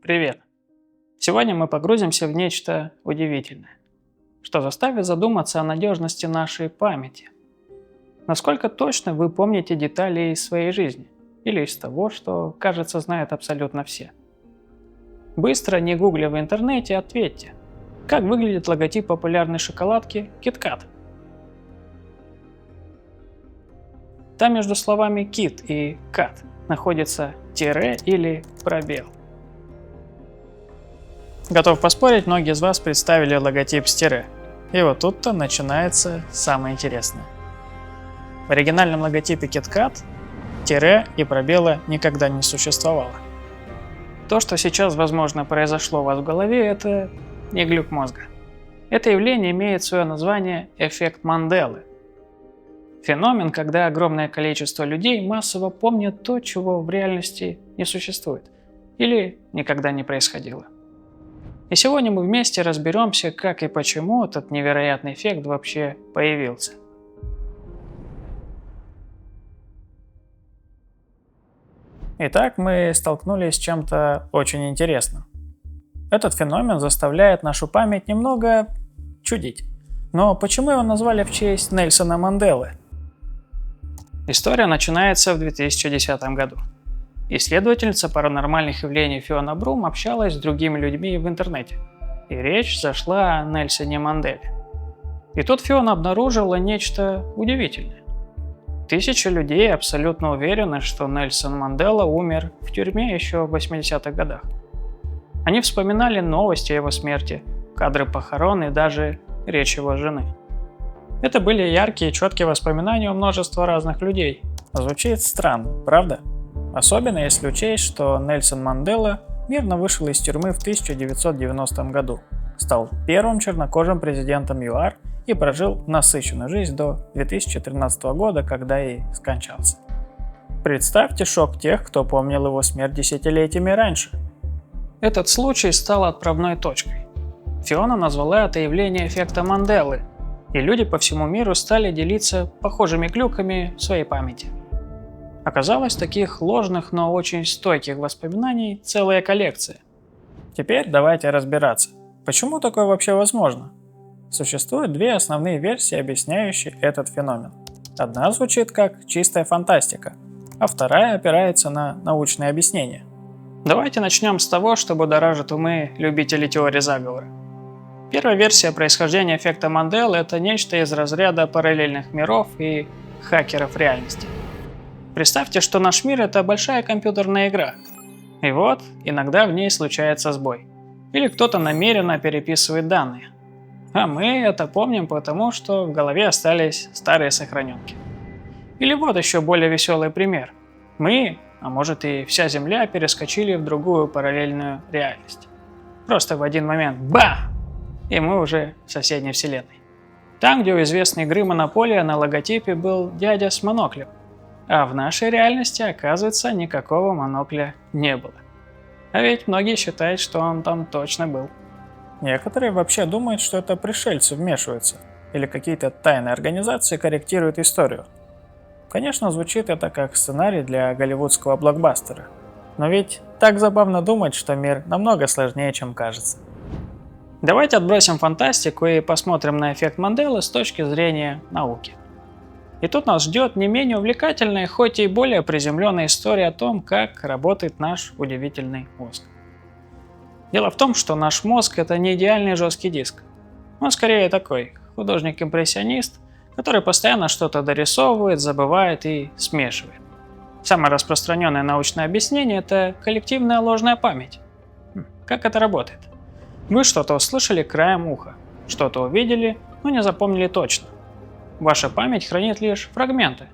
Привет! Сегодня мы погрузимся в нечто удивительное, что заставит задуматься о надежности нашей памяти. Насколько точно вы помните детали из своей жизни или из того, что, кажется, знают абсолютно все? Быстро, не гугля в интернете, ответьте, как выглядит логотип популярной шоколадки KitKat? Там между словами «кит» и «кат» находится тире или пробел. Готов поспорить, многие из вас представили логотип с тире. И вот тут-то начинается самое интересное. В оригинальном логотипе KitKat тире и пробела никогда не существовало. То, что сейчас, возможно, произошло у вас в голове, это не глюк мозга. Это явление имеет свое название эффект Манделы. Феномен, когда огромное количество людей массово помнят то, чего в реальности не существует или никогда не происходило. И сегодня мы вместе разберемся, как и почему этот невероятный эффект вообще появился. Итак, мы столкнулись с чем-то очень интересным. Этот феномен заставляет нашу память немного чудить. Но почему его назвали в честь Нельсона Манделы? История начинается в 2010 году. Исследовательница паранормальных явлений Фиона Брум общалась с другими людьми в интернете, и речь зашла о Нельсоне Манделе. И тут Фиона обнаружила нечто удивительное. Тысячи людей абсолютно уверены, что Нельсон Мандела умер в тюрьме еще в 80-х годах. Они вспоминали новости о его смерти, кадры похорон и даже речь его жены. Это были яркие и четкие воспоминания у множества разных людей. Звучит странно, правда? Особенно если учесть, что Нельсон Мандела мирно вышел из тюрьмы в 1990 году, стал первым чернокожим президентом ЮАР и прожил насыщенную жизнь до 2013 года, когда и скончался. Представьте шок тех, кто помнил его смерть десятилетиями раньше. Этот случай стал отправной точкой. Фиона назвала это явление эффектом Манделы, и люди по всему миру стали делиться похожими глюками в своей памяти. Оказалось, таких ложных, но очень стойких воспоминаний целая коллекция. Теперь давайте разбираться, почему такое вообще возможно. Существует две основные версии, объясняющие этот феномен. Одна звучит как чистая фантастика, а вторая опирается на научные объяснения. Давайте начнем с того, что будоражит умы любителей теории заговора. Первая версия происхождения эффекта Манделы – это нечто из разряда параллельных миров и хакеров реальности. Представьте, что наш мир – это большая компьютерная игра. И вот, иногда в ней случается сбой. Или кто-то намеренно переписывает данные. А мы это помним потому, что в голове остались старые сохраненки. Или вот еще более веселый пример. Мы, а может и вся Земля, перескочили в другую параллельную реальность. Просто в один момент – бах! И мы уже в соседней вселенной. Там, где у известной игры Монополия на логотипе был дядя с моноклем. А в нашей реальности, оказывается, никакого монокля не было. А ведь многие считают, что он там точно был. Некоторые вообще думают, что это пришельцы вмешиваются, или какие-то тайные организации корректируют историю. Конечно, звучит это как сценарий для голливудского блокбастера. Но ведь так забавно думать, что мир намного сложнее, чем кажется. Давайте отбросим фантастику и посмотрим на эффект Манделы с точки зрения науки. И тут нас ждет не менее увлекательная, хоть и более приземленная история о том, как работает наш удивительный мозг. Дело в том, что наш мозг – это не идеальный жесткий диск. Он скорее такой художник-импрессионист, который постоянно что-то дорисовывает, забывает и смешивает. Самое распространенное научное объяснение – это коллективная ложная память. Как это работает? Вы что-то услышали краем уха, что-то увидели, но не запомнили точно. Ваша память хранит лишь фрагменты.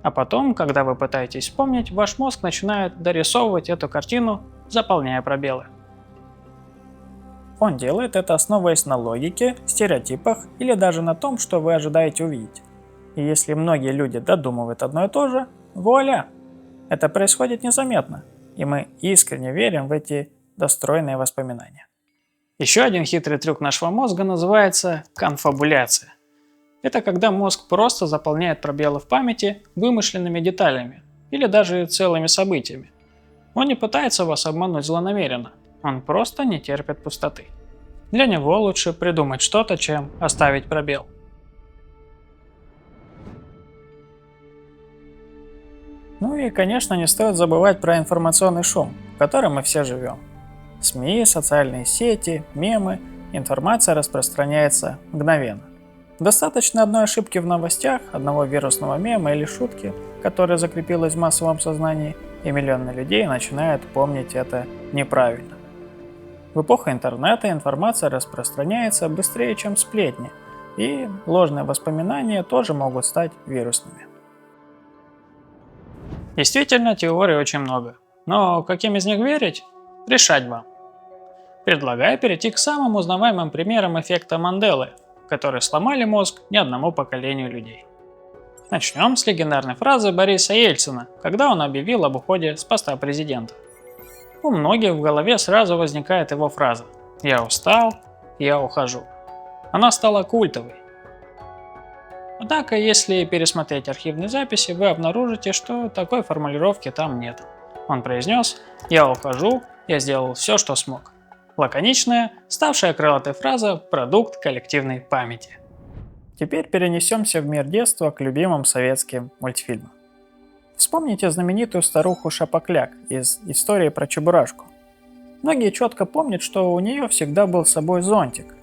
А потом, когда вы пытаетесь вспомнить, ваш мозг начинает дорисовывать эту картину, заполняя пробелы. Он делает это, основываясь на логике, стереотипах или даже на том, что вы ожидаете увидеть. И если многие люди додумывают одно и то же, вуаля! Это происходит незаметно, и мы искренне верим в эти достроенные воспоминания. Еще один хитрый трюк нашего мозга называется конфабуляция. Это когда мозг просто заполняет пробелы в памяти вымышленными деталями или даже целыми событиями. Он не пытается вас обмануть злонамеренно. Он просто не терпит пустоты. Для него лучше придумать что-то, чем оставить пробел. Ну и, конечно, не стоит забывать про информационный шум, в котором мы все живем. СМИ, социальные сети, мемы, информация распространяется мгновенно. Достаточно одной ошибки в новостях, одного вирусного мема или шутки, которая закрепилась в массовом сознании, и миллионы людей начинают помнить это неправильно. В эпоху интернета информация распространяется быстрее, чем сплетни, и ложные воспоминания тоже могут стать вирусными. Действительно, теорий очень много, но каким из них верить, решать вам. Предлагаю перейти к самым узнаваемым примерам эффекта Манделы, которые сломали мозг не одному поколению людей. Начнем с легендарной фразы Бориса Ельцина, когда он объявил об уходе с поста президента. У многих в голове сразу возникает его фраза «Я устал, я ухожу». Она стала культовой. Однако, если пересмотреть архивные записи, вы обнаружите, что такой формулировки там нет. Он произнес «Я ухожу, я сделал все, что смог». Лаконичная, ставшая крылатой фраза – продукт коллективной памяти. Теперь перенесемся в мир детства к любимым советским мультфильмам. Вспомните знаменитую старуху Шапокляк из истории про Чебурашку. Многие четко помнят, что у нее всегда был с собой зонтик.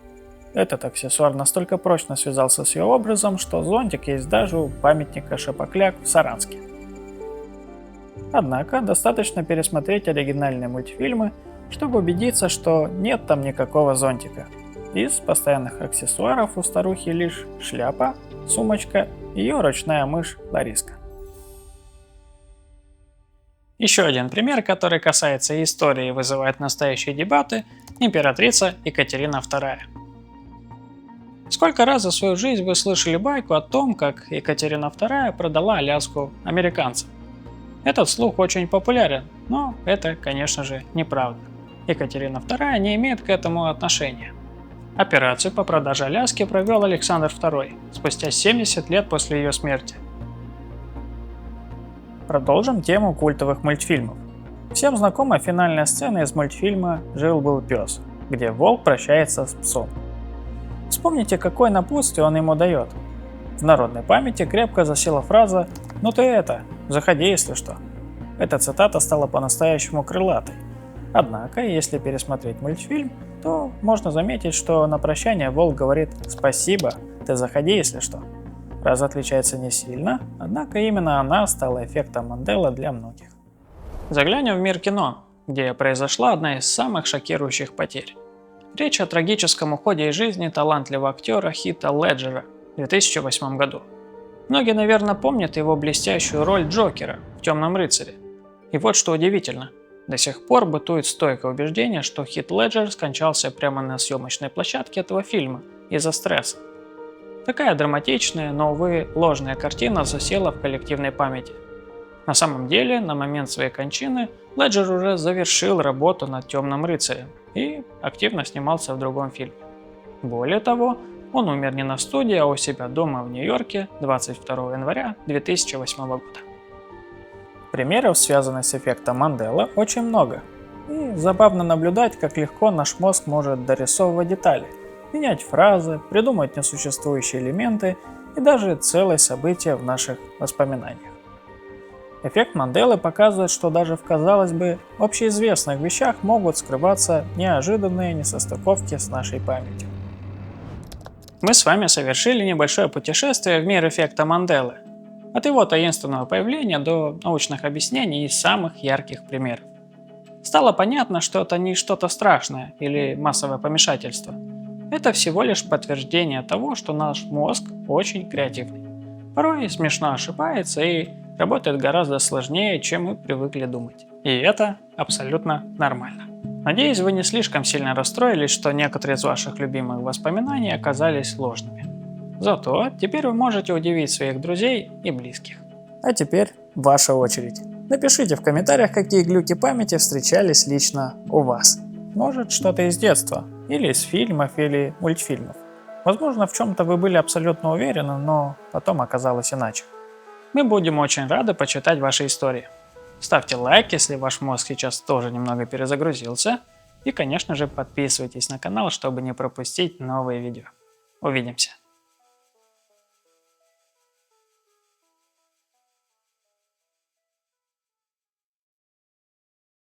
Этот аксессуар настолько прочно связался с ее образом, что зонтик есть даже у памятника Шапокляк в Саранске. Однако достаточно пересмотреть оригинальные мультфильмы, чтобы убедиться, что нет там никакого зонтика. Из постоянных аксессуаров у старухи лишь шляпа, сумочка и ее ручная мышь Лариска. Еще один пример, который касается истории и вызывает настоящие дебаты – императрица Екатерина II. Сколько раз за свою жизнь вы слышали байку о том, как Екатерина II продала Аляску американцам? Этот слух очень популярен, но это, конечно же, неправда. Екатерина II не имеет к этому отношения. Операцию по продаже Аляски провел Александр II спустя 70 лет после ее смерти. Продолжим тему культовых мультфильмов. Всем знакома финальная сцена из мультфильма «Жил-был пес», где волк прощается с псом. Вспомните, какое напутствие он ему дает. В народной памяти крепко засела фраза «Ну ты это, заходи, если что». Эта цитата стала по-настоящему крылатой. Однако, если пересмотреть мультфильм, то можно заметить, что на прощание волк говорит «Спасибо, ты заходи, если что». Фраза отличается не сильно, однако именно она стала эффектом Манделы для многих. Заглянем в мир кино, где произошла одна из самых шокирующих потерь. Речь о трагическом уходе из жизни талантливого актера Хита Леджера в 2008 году. Многие, наверное, помнят его блестящую роль Джокера в «Темном рыцаре». И вот что удивительно. До сих пор бытует стойкое убеждение, что Хит Леджер скончался прямо на съемочной площадке этого фильма из-за стресса. Такая драматичная, но, увы, ложная картина засела в коллективной памяти. На самом деле, на момент своей кончины Леджер уже завершил работу над «Темным рыцарем» и активно снимался в другом фильме. Более того, он умер не на студии, а у себя дома в Нью-Йорке 22 января 2008 года. Примеров, связанных с эффектом Манделы, очень много. И забавно наблюдать, как легко наш мозг может дорисовывать детали, менять фразы, придумывать несуществующие элементы и даже целые события в наших воспоминаниях. Эффект Манделы показывает, что даже в, казалось бы, общеизвестных вещах могут скрываться неожиданные несостыковки с нашей памятью. Мы с вами совершили небольшое путешествие в мир эффекта Манделы. От его таинственного появления до научных объяснений и самых ярких примеров. Стало понятно, что это не что-то страшное или массовое помешательство. Это всего лишь подтверждение того, что наш мозг очень креативный. Порой смешно ошибается и работает гораздо сложнее, чем мы привыкли думать. И это абсолютно нормально. Надеюсь, вы не слишком сильно расстроились, что некоторые из ваших любимых воспоминаний оказались ложными. Зато теперь вы можете удивить своих друзей и близких. А теперь ваша очередь. Напишите в комментариях, какие глюки памяти встречались лично у вас. Может, что-то из детства, или из фильмов, или мультфильмов. Возможно, в чем-то вы были абсолютно уверены, но потом оказалось иначе. Мы будем очень рады почитать ваши истории. Ставьте лайк, если ваш мозг сейчас тоже немного перезагрузился. И, конечно же, подписывайтесь на канал, чтобы не пропустить новые видео. Увидимся!